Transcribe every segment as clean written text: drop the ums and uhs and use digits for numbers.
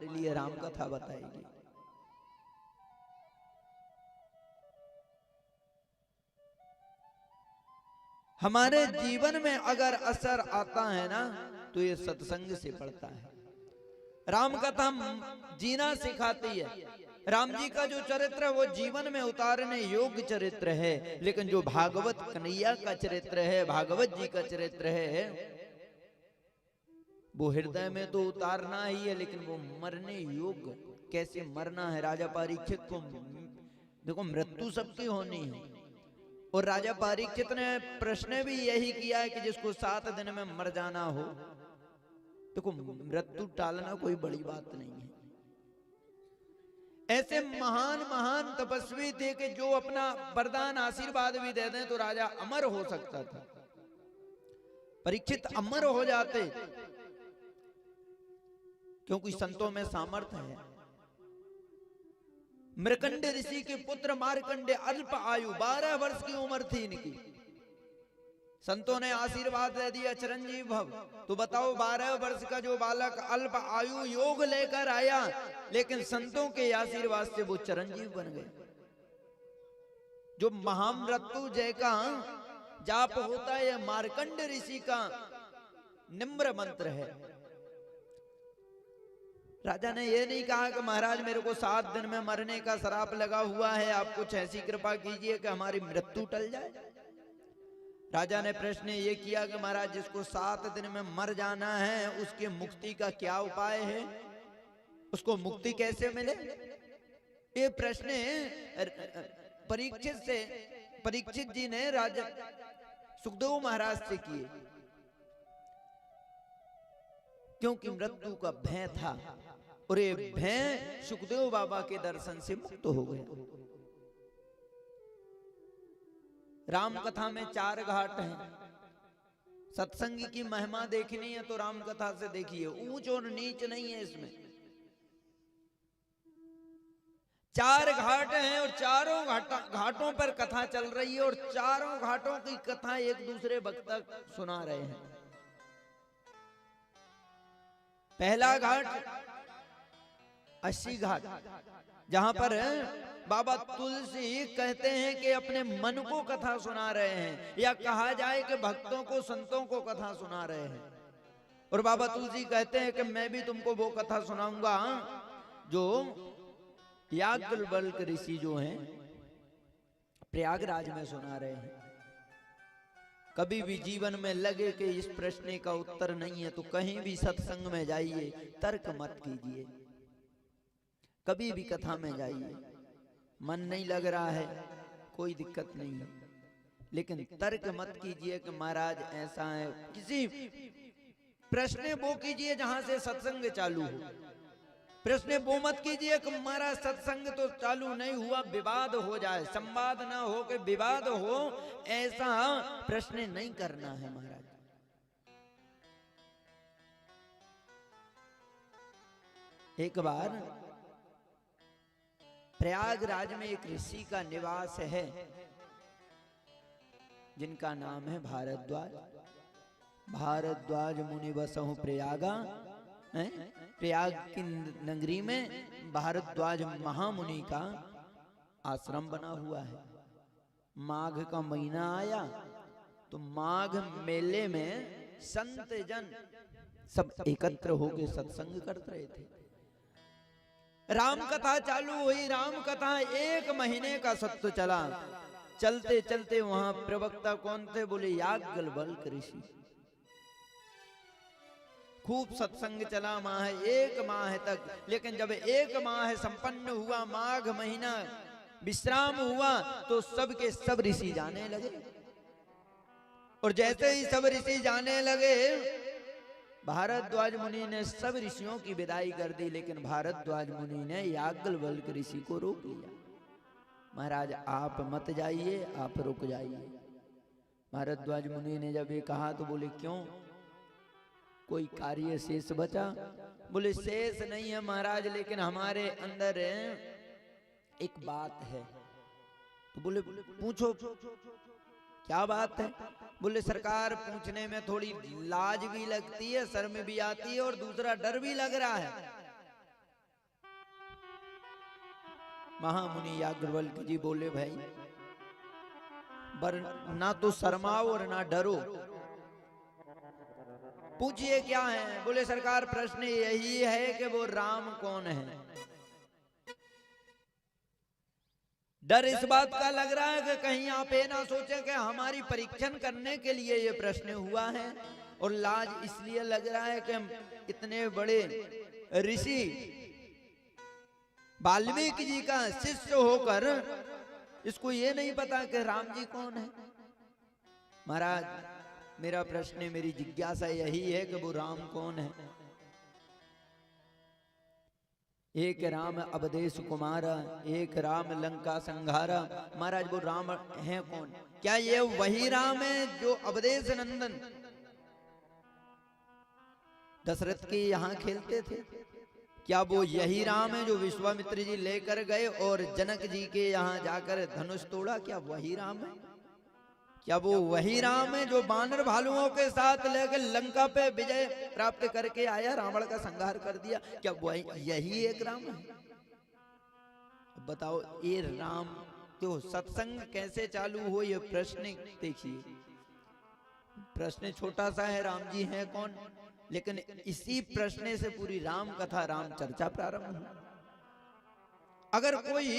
हमारे लिए राम कथा बताएगी। हमारे जीवन में अगर असर आता है ना तो ये सत्संग से पड़ता है। राम कथा जीना सिखाती है। राम जी का जो चरित्र है वो जीवन में उतारने योग्य चरित्र है, लेकिन जो भागवत कन्हैया का चरित्र है, भागवत जी का चरित्र है, वो हृदय में तो उतारना ही है, लेकिन वो मरने योग्य कैसे मरना है। राजा परीक्षित को देखो, मृत्यु सबकी होनी है, और राजा परीक्षित ने प्रश्न भी यही किया है कि जिसको 7 दिन में मर जाना हो। देखो, मृत्यु टालना कोई बड़ी बात नहीं है। ऐसे महान महान तपस्वी थे कि जो अपना वरदान आशीर्वाद भी दे दें तो राजा अमर हो सकता था। परीक्षित अमर हो जाते क्योंकि संतों में सामर्थ्य है। मृकंडे ऋषि के पुत्र मार्कंडे अल्प आयु 12 वर्ष की उम्र थी इनकी। संतों ने आशीर्वाद दे दिया चिरंजीव भव। तो बताओ 12 वर्ष का जो बालक अल्प आयु योग लेकर आया, लेकिन संतों के आशीर्वाद से वो चिरंजीव बन गए। जो महामृत्यु जय का जाप होता है, यह मार्कंड ऋषि का निम्र मंत्र है। राजा ने यह नहीं कहा कि महाराज मेरे को 7 दिन में मरने का श्राप लगा हुआ है, आप कुछ ऐसी कृपा कीजिए कि हमारी मृत्यु टल जाए। राजा ने प्रश्न ये किया कि महाराज जिसको 7 दिन में मर जाना है उसके मुक्ति का क्या उपाय है, उसको मुक्ति कैसे मिले। ये प्रश्न परीक्षित जी ने राजा सुखदेव महाराज से किए, क्योंकि मृत्यु का भय था, और ये भय सुखदेव बाबा के दर्शन से मुक्त हो गया। राम कथा में 4 घाट हैं। सत्संग की महिमा देखनी है तो राम कथा से देखिए, ऊंच और नीच नहीं है इसमें। 4 घाट हैं और चारों घाटों पर कथा चल रही है, और चारों घाटों की कथा एक दूसरे वक्ता सुना रहे हैं। पहला घाट 80 घाट, जहां पर बाबा तुलसी कहते हैं कि अपने मन को कथा सुना रहे हैं, या कहा जाए कि भक्तों को संतों को कथा सुना रहे हैं। और बाबा तुलसी कहते हैं कि मैं भी तुमको वो कथा सुनाऊंगा जो याज्ञवल्क्य ऋषि जो हैं प्रयागराज में सुना रहे हैं। कभी भी जीवन में लगे कि इस प्रश्न का उत्तर नहीं है तो कहीं भी सत्संग में जाइए, तर्क मत कीजिए। कभी भी कथा में जाइए, मन नहीं लग रहा है कोई दिक्कत नहीं है, लेकिन तर्क मत कीजिए कि महाराज ऐसा है। किसी प्रश्न वो कीजिए जहां से सत्संग चालू हो। प्रश्न वो मत कीजिए कि महाराज सत्संग तो चालू नहीं हुआ, विवाद हो जाए, संवाद ना हो कि विवाद हो, ऐसा प्रश्न नहीं करना है महाराज। एक बार प्रयागराज में एक ऋषि का निवास है जिनका नाम है भारद्वाज। भारद्वाज मुनि बसहु प्रयागा। प्रयाग की नगरी में भारद्वाज महामुनि का आश्रम बना हुआ है। माघ का महीना आया तो माघ मेले में संत जन सब एकत्र होकर सत्संग करते रहे थे। राम कथा चालू हुई। राम कथा 1 महीने का सत्य चला। चलते चलते वहां प्रवक्ता कौन थे, बोले याज्ञवल्क्य ऋषि। खूब सत्संग चला माह 1 माह तक। लेकिन जब 1 माह संपन्न हुआ, माघ महीना विश्राम हुआ, तो सबके सब ऋषि जाने लगे। और जैसे ही सब ऋषि जाने लगे, भारद्वाज मुनि ने सब ऋषियों की विदाई कर दी, लेकिन भारद्वाज मुनि ने याज्ञवल्क्य ऋषि को रोक लिया। महाराज आप मत जाइए, आप रुक जाइए। भारद्वाज मुनि ने जब ये कहा तो बोले क्यों, कोई कार्य शेष बचा? बोले शेष नहीं है महाराज, लेकिन हमारे अंदर एक बात है। तो बोले पूछो क्या बात है? बोले सरकार पूछने में थोड़ी लाज भी लगती है, शर्म भी आती है, और दूसरा डर भी लग रहा है। महामुनि याज्ञवल्क्य जी बोले, भाई ना तो शर्माओ और ना डरो, पूछिए क्या है। बोले सरकार प्रश्न यही है कि वो राम कौन है। डर इस बात का लग रहा है कि कहीं आप ये ना सोचे कि हमारी परीक्षण करने के लिए ये प्रश्न हुआ है, और लाज इसलिए लग रहा है कि हम इतने बड़े ऋषि वाल्मीकि जी का शिष्य होकर इसको ये नहीं पता कि राम जी कौन है। महाराज मेरा प्रश्न, मेरी जिज्ञासा यही है कि वो राम कौन है। एक राम अवधेश कुमारा, एक राम लंका संघारा। महाराज वो राम है कौन? क्या ये वही राम है जो अवधेश नंदन दशरथ के यहाँ खेलते थे? क्या वो यही राम है जो विश्वामित्र जी लेकर गए और जनक जी के यहाँ जाकर धनुष तोड़ा? क्या वही राम है? क्या वो वही राम है जो बानर भालुओं के साथ लेकर लंका पे विजय प्राप्त करके आया, रावण का संहार कर दिया? क्या वही यही एक राम है? बताओ ये राम तो सत्संग कैसे चालू हो, ये प्रश्न देखिए। प्रश्न छोटा सा है, राम जी हैं कौन, लेकिन इसी प्रश्न से पूरी राम कथा, राम चर्चा प्रारंभ हुई। अगर कोई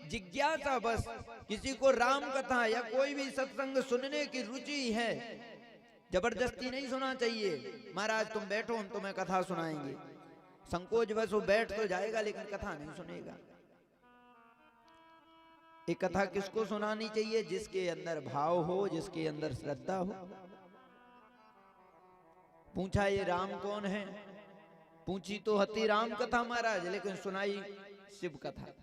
जिज्ञासा बस किसी को राम कथा या कोई भी सत्संग सुनने की रुचि है, जबरदस्ती नहीं सुना चाहिए। महाराज तुम बैठो, हम तुम्हें कथा सुनाएंगे, संकोच बस वो बैठ तो जाएगा लेकिन कथा नहीं सुनेगा। एक कथा किसको सुनानी चाहिए? जिसके अंदर भाव हो, जिसके अंदर श्रद्धा हो। पूछा ये राम कौन है? पूछी तो हती राम कथा महाराज, लेकिन सुनाई शिव कथा।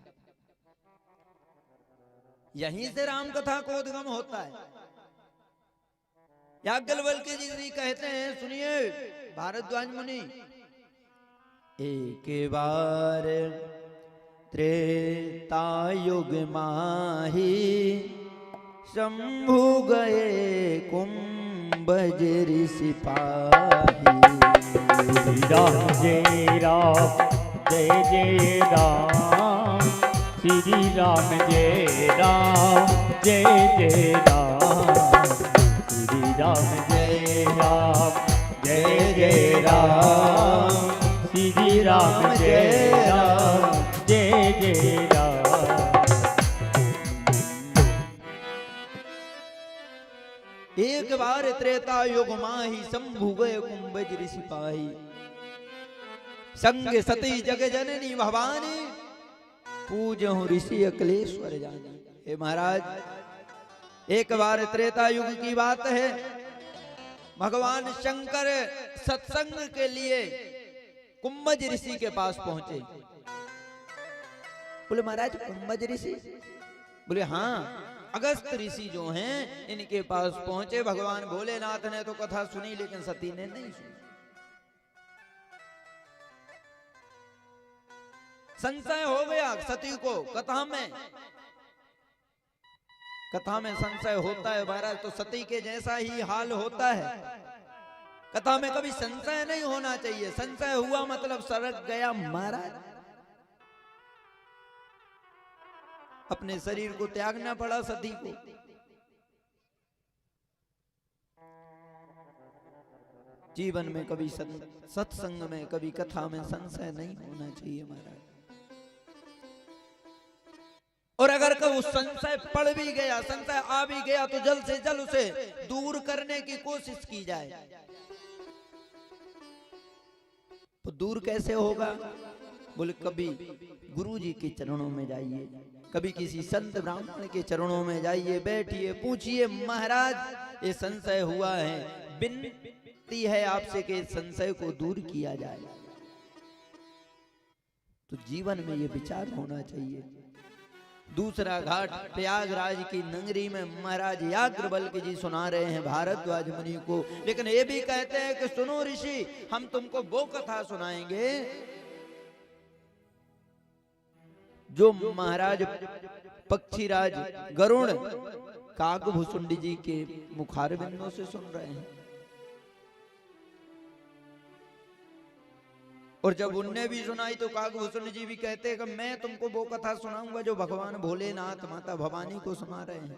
यहीं से राम कथा को उद्गम होता है। याज्ञवल्क्य जी कहते हैं, सुनिए भारद्वाज मुनि, एक बार त्रेता युग माही शंभु गए कुंभज ऋषिपाही। राम जय राम जय जय राम, श्री राम जय राम जय जय राम, श्री राम जय राम जय जय राम, श्री राम जय राम जय जय राम। एक बार त्रेता युग माही शंभु गए कुंभज ऋषिपाही। संग सती जग जननी भवानी, पूजहु ऋषि अकलेश्वर जानी। हे महाराज एक बार त्रेता युग की बात है, भगवान शंकर सत्संग के लिए कुंभज ऋषि के पास पहुंचे। बोले महाराज कुंभज ऋषि? बोले हाँ, अगस्त ऋषि जो हैं इनके पास पहुंचे। भगवान भोलेनाथ ने तो कथा सुनी लेकिन सती ने नहीं सुनी। संशय हो गया सती को कथा में। कथा में संशय होता है महाराज, तो सती के जैसा ही हाल होता है। कथा में कभी संशय नहीं होना चाहिए। संशय हुआ मतलब सड़क गया महाराज। अपने शरीर को त्यागना पड़ा सती को। जीवन में कभी सत्संग में, कभी कथा में संशय नहीं होना चाहिए महाराज। और अगर कभी संशय पड़ भी गया, संशय आ भी गया, तो जल्द से जल्द उसे दूर करने की कोशिश की जाए। तो दूर कैसे होगा? बोले कभी गुरु जी के चरणों में जाइए, कभी किसी संत ब्राह्मण के चरणों में जाइए, बैठिए, पूछिए महाराज ये संशय हुआ है, विनती है आपसे कि संशय को दूर किया जाए। तो जीवन में ये विचार होना चाहिए। दूसरा घाट प्रयागराज की नगरी में महाराज याज्ञवल्क्य जी सुना रहे हैं भारद्वाज मुनि को, लेकिन ये भी कहते हैं कि सुनो ऋषि, हम तुमको वो कथा सुनाएंगे जो महाराज पक्षीराज गरुण काकभुसुंडी जी के मुखार बिंदों से सुन रहे हैं। और जब उनने भी सुनाई तो काकभूषण जी भी कहते हैं कि मैं तुमको वो कथा सुनाऊंगा जो भगवान भोलेनाथ माता भवानी को सुना रहे हैं।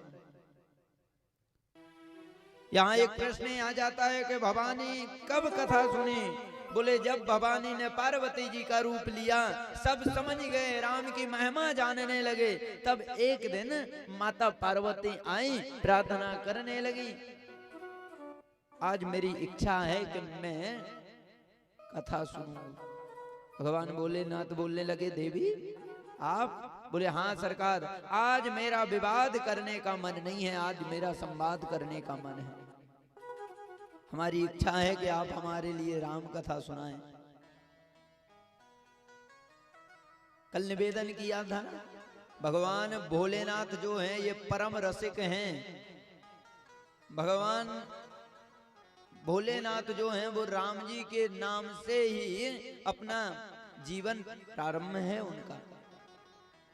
यहाँ एक प्रश्न आ जाता है कि भवानी कब कथा सुनी? बोले जब भवानी ने पार्वती जी का रूप लिया, सब समझ गए, राम की महिमा जानने लगे, तब एक दिन माता पार्वती आई, प्रार्थना करने लगी, आज मेरी इच्छा है कि मैं कथा सुनूं। भगवान भोलेनाथ बोलने लगे, देवी आप? बोले हाँ सरकार, आज मेरा विवाद करने का मन नहीं है, आज मेरा संवाद करने का मन है। हमारी इच्छा है कि आप हमारे लिए राम कथा सुनाएं। कल निवेदन किया था, भगवान भोलेनाथ जो हैं ये परम रसिक हैं। भगवान भोलेनाथ जो हैं वो राम जी के नाम से ही अपना जीवन प्रारंभ है उनका।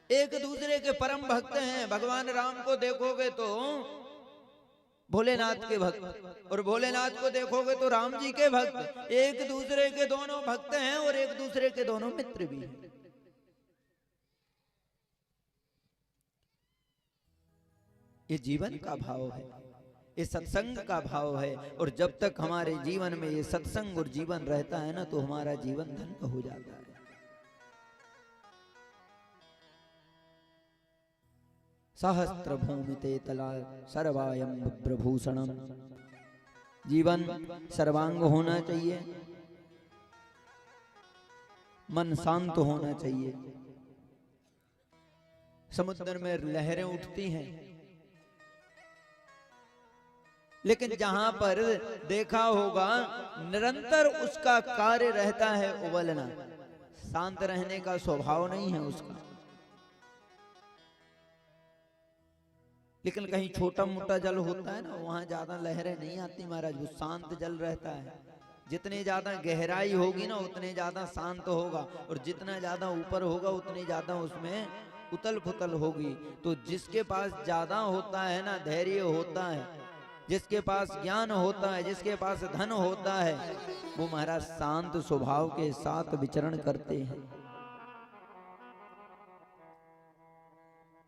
एक दूसरे के परम भक्त हैं। भगवान राम को देखोगे तो भोलेनाथ के भक्त, और भोलेनाथ को देखोगे तो राम जी के भक्त। एक दूसरे के दोनों भक्त हैं और एक दूसरे के दोनों मित्र भी हैं। ये जीवन का भाव है, ये सत्संग का भाव है। और जब तक हमारे जीवन में ये सत्संग और जीवन रहता है ना, तो हमारा जीवन धन्य हो जाता है। सहस्त्र भूमिते तला सर्वायम विप्रभूषणम। जीवन सर्वांग होना चाहिए, मन शांत होना चाहिए। समुद्र में लहरें उठती हैं, लेकिन जहां पर देखा होगा निरंतर उसका कार्य रहता है उबलना, शांत रहने का स्वभाव नहीं है उसका। लेकिन कहीं छोटा मोटा जल होता है ना, वहां ज्यादा लहरें नहीं आती महाराज, वो शांत जल रहता है। जितनी ज्यादा गहराई होगी ना उतने ज्यादा शांत होगा, और जितना ज्यादा ऊपर होगा उतनी ज्यादा उसमें उतल पुतल होगी। तो जिसके पास ज्यादा होता है ना, धैर्य होता है, जिसके पास ज्ञान होता है, जिसके पास धन होता है, वो महाराज शांत स्वभाव के साथ विचरण करते हैं।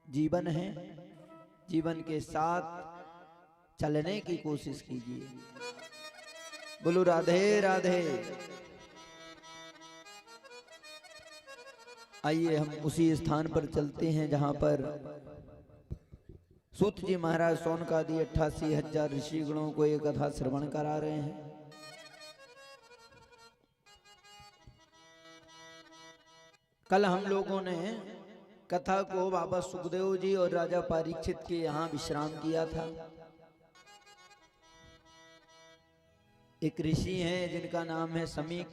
जीवन है, जीवन के साथ चलने की कोशिश कीजिए। बोलो राधे राधे। आइए हम उसी स्थान पर चलते हैं जहां पर सूत जी महाराज सोनकादि 88,000 ऋषिगणों को एक कथा श्रवण करा रहे हैं। कल हम लोगों ने कथा को बाबा सुखदेव जी और राजा परीक्षित के यहाँ विश्राम किया था। एक ऋषि हैं जिनका नाम है समीक।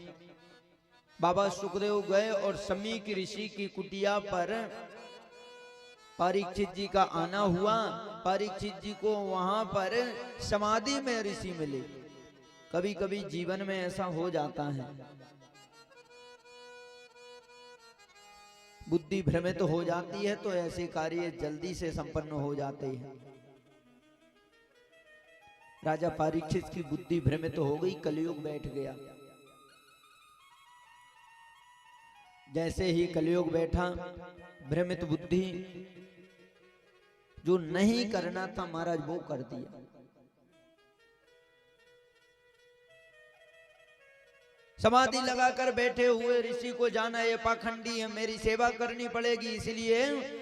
बाबा सुखदेव गए और समीक ऋषि की कुटिया पर परीक्षित जी का आना हुआ। परीक्षित जी को वहां पर समाधि में ऋषि मिले। कभी कभी जीवन में ऐसा हो जाता है, बुद्धि भ्रमित हो जाती है, तो ऐसे कार्य जल्दी से संपन्न हो जाते हैं। राजा परीक्षित की बुद्धि भ्रमित हो गई, कलयुग बैठ गया। जैसे ही कलयुग बैठा, भ्रमित बुद्धि जो नहीं करना था महाराज वो कर दिया। समाधि लगाकर बैठे हुए ऋषि को जाना ये पाखंडी है, मेरी सेवा करनी पड़ेगी, इसलिए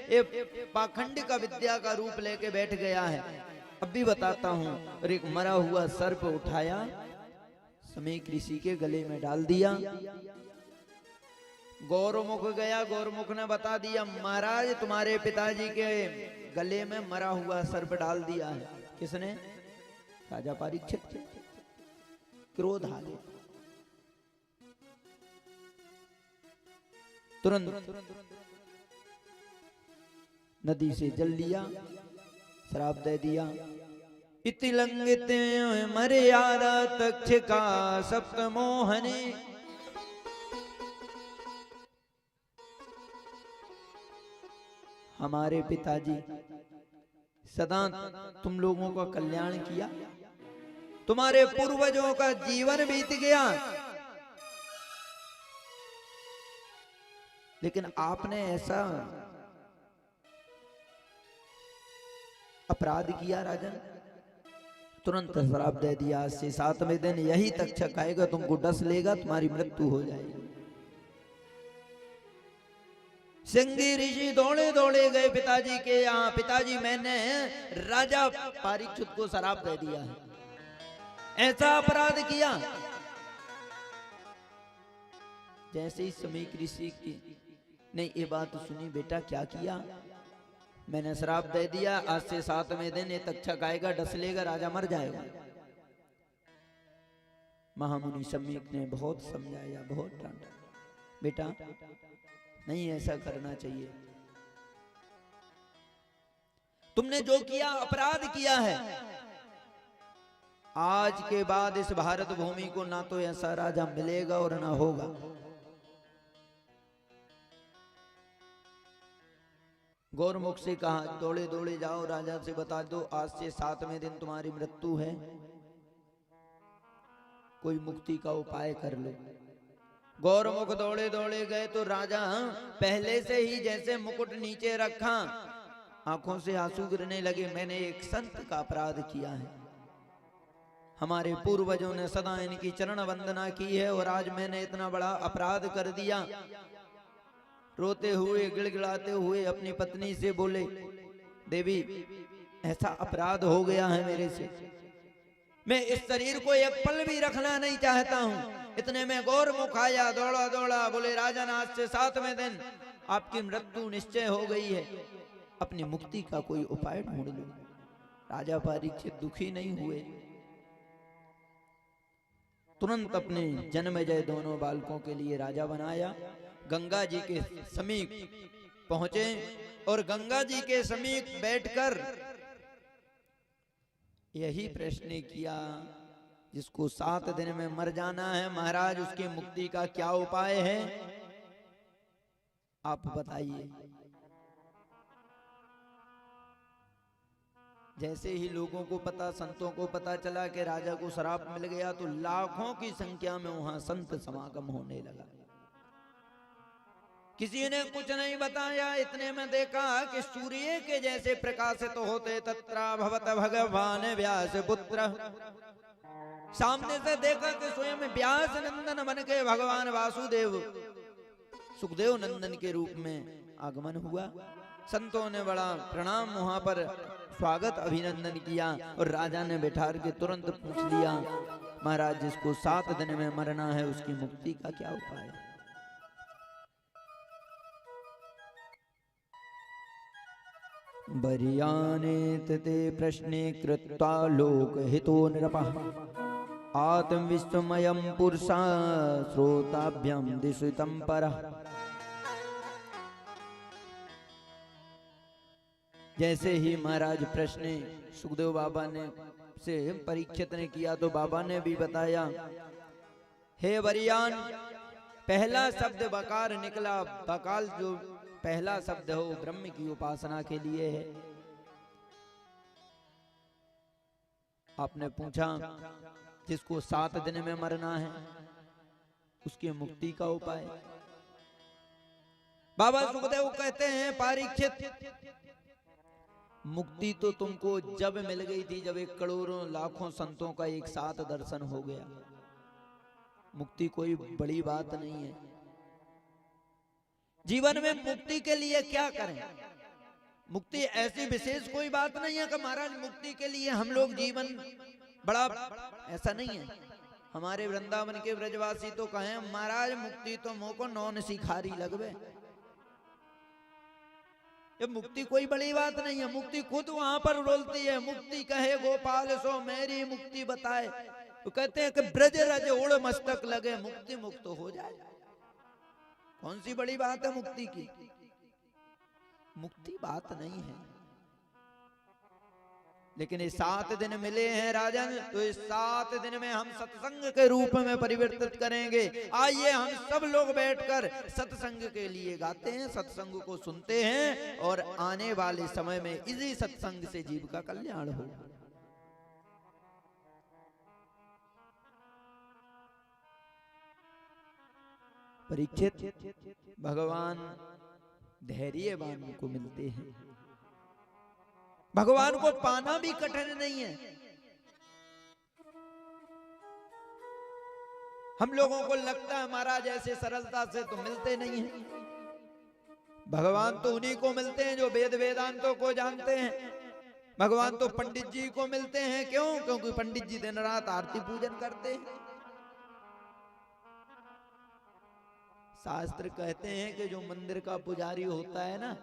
ये पाखंड का विद्या का रूप लेके बैठ गया है। अब भी बताता हूं। और एक मरा हुआ सर्प उठाया, समीक ऋषि के गले में डाल दिया। गौरमुख गया, गौरमुख ने बता दिया महाराज तुम्हारे पिताजी के गले में मरा हुआ सर्प डाल दिया है। किसने? राजा परीक्षित। क्रोध आ गया, तुरंत नदी से जल लिया, श्राप दे दिया। इति लंघित मर्यादा तक्षका सप्तमोहने। हमारे पिताजी सदा तुम लोगों का कल्याण किया, तुम्हारे पूर्वजों का जीवन बीत गया, लेकिन आपने ऐसा अपराध किया राजन, तुरंत श्राप दे दिया। आज से 7वें दिन यही तक्षक आएगा, तुमको डस लेगा, तुम्हारी मृत्यु हो जाएगी। सिंगी ऋषि दौड़े दौड़े गए पिताजी के यहाँ। पिताजी, मैंने राजा परीक्षित को श्राप दे दिया है, ऐसा अपराध किया। जैसे ही समीक ऋषि की ने ये बात सुनी, बेटा क्या किया? मैंने श्राप दे दिया, आज से 7वें दिन ये तक्षक आएगा, डस लेगा, राजा मर जाएगा। महामुनि समीक ने बहुत समझाया, बहुत डांटा, बेटा नहीं ऐसा करना चाहिए। तुमने जो किया अपराध किया है। आज के बाद इस भारत भूमि को ना तो ऐसा राजा मिलेगा और ना होगा। गौरमुख से कहा, दौड़े दौड़े जाओ, राजा से बता दो आज से 7वें दिन तुम्हारी मृत्यु है, कोई मुक्ति का उपाय कर लो। गौरमुख दौड़े दौड़े गए तो राजा पहले से ही जैसे मुकुट नीचे रखा, आंखों से आंसू गिरने लगे। मैंने एक संत का अपराध किया है, हमारे पूर्वजों ने सदा इनकी चरण वंदना की है और आज मैंने इतना बड़ा अपराध कर दिया। रोते हुए गिड़गिड़ाते हुए अपनी पत्नी से बोले, देवी ऐसा अपराध हो गया है मेरे से, मैं इस शरीर को एक पल भी रखना नहीं चाहता हूं। इतने में गौरमुख आया, दौड़ा दौड़ा, बोले राजन आज से 7वें दिन आपकी मृत्यु निश्चय हो गई है, अपनी मुक्ति का कोई उपाय ढूंढ लो। राजा परीक्षित दुखी नहीं हुए, तुरंत अपने जन्मजय दोनों बालकों के लिए राजा बनाया। गंगा जी के समीप पहुंचे और गंगा जी के समीप बैठकर यही प्रश्न किया, जिसको 7 दिन में मर जाना है महाराज, उसकी मुक्ति का क्या उपाय है, आप बताइए। जैसे ही लोगों को पता, संतों को पता चला कि राजा को श्राप मिल गया, तो लाखों की संख्या में वहां संत समागम होने लगा। किसी ने कुछ नहीं बताया। इतने में देखा कि सूर्य के जैसे प्रकाशित होते तत्रा भवत भगवान व्यास पुत्र। सामने से देखा कि स्वयं व्यास नंदन बन के भगवान वासुदेव सुखदेव नंदन के रूप में आगमन हुआ। संतों ने बड़ा प्रणाम वहां पर स्वागत अभिनंदन किया और राजा ने बैठा के तुरंत पूछ लिया, महाराज जिसको 7 दिन में मरना है उसकी मुक्ति का क्या उपाय है? बर्याने ते प्रश्ने कृत्वा लोकहितो नृपः आत्मविश्वमयं पुरुषा श्रोताभ्यं दिशितं परः। जैसे ही महाराज प्रश्न सुखदेव बाबा ने से परीक्षित ने किया तो बाबा ने भी बताया, हे बरियान, पहला शब्द बकार निकला। बकाल जो पहला शब्द हो ब्रह्म की उपासना के लिए है। आपने पूछा जिसको 7 दिन में मरना है उसकी मुक्ति का उपाय। बाबा सुखदेव कहते हैं, परीक्षित मुक्ति तो तुमको जब मिल गई थी जब 1 करोड़ों लाखों संतों का एक साथ दर्शन हो गया। मुक्ति कोई बड़ी बात नहीं है। जीवन में मुक्ति के लिए क्या करें? मुक्ति ऐसी विशेष कोई बात नहीं है कि महाराज मुक्ति के लिए हम लोग जीवन बड़ा, ऐसा नहीं है। हमारे वृंदावन के ब्रजवासी तो कहें, महाराज मुक्ति तो मोको नौन सिखारी लगवे। ये मुक्ति कोई बड़ी बात नहीं है। मुक्ति खुद वहां पर बोलती है, मुक्ति कहे गोपाल सो मेरी मुक्ति बताए। तो कहते हैं कि ब्रज रज ओढ़ मस्तक लगे, मुक्ति मुक्त हो जाए। कौन सी बड़ी बात है मुक्ति की? मुक्ति बात नहीं है। लेकिन ये 7 दिन मिले हैं राजन, तो इस 7 दिन में हम सत्संग के रूप में परिवर्तित करेंगे। आइए हम सब लोग बैठकर सत्संग के लिए गाते हैं, सत्संग को सुनते हैं और आने वाले समय में इसी सत्संग से जीव का कल्याण हो। परीक्षित भगवान धैर्यवान को मिलते हैं। भगवान को पाना भी कठिन नहीं है। हम लोगों को लगता है महाराज ऐसे सरलता से तो मिलते नहीं हैं। भगवान तो उन्हीं को मिलते हैं जो वेद वेदांतों को जानते हैं। भगवान तो पंडित जी को मिलते हैं। क्यों? क्योंकि पंडित जी दिन रात आरती पूजन करते हैं। शास्त्र कहते हैं कि जो मंदिर का पुजारी होता है ना,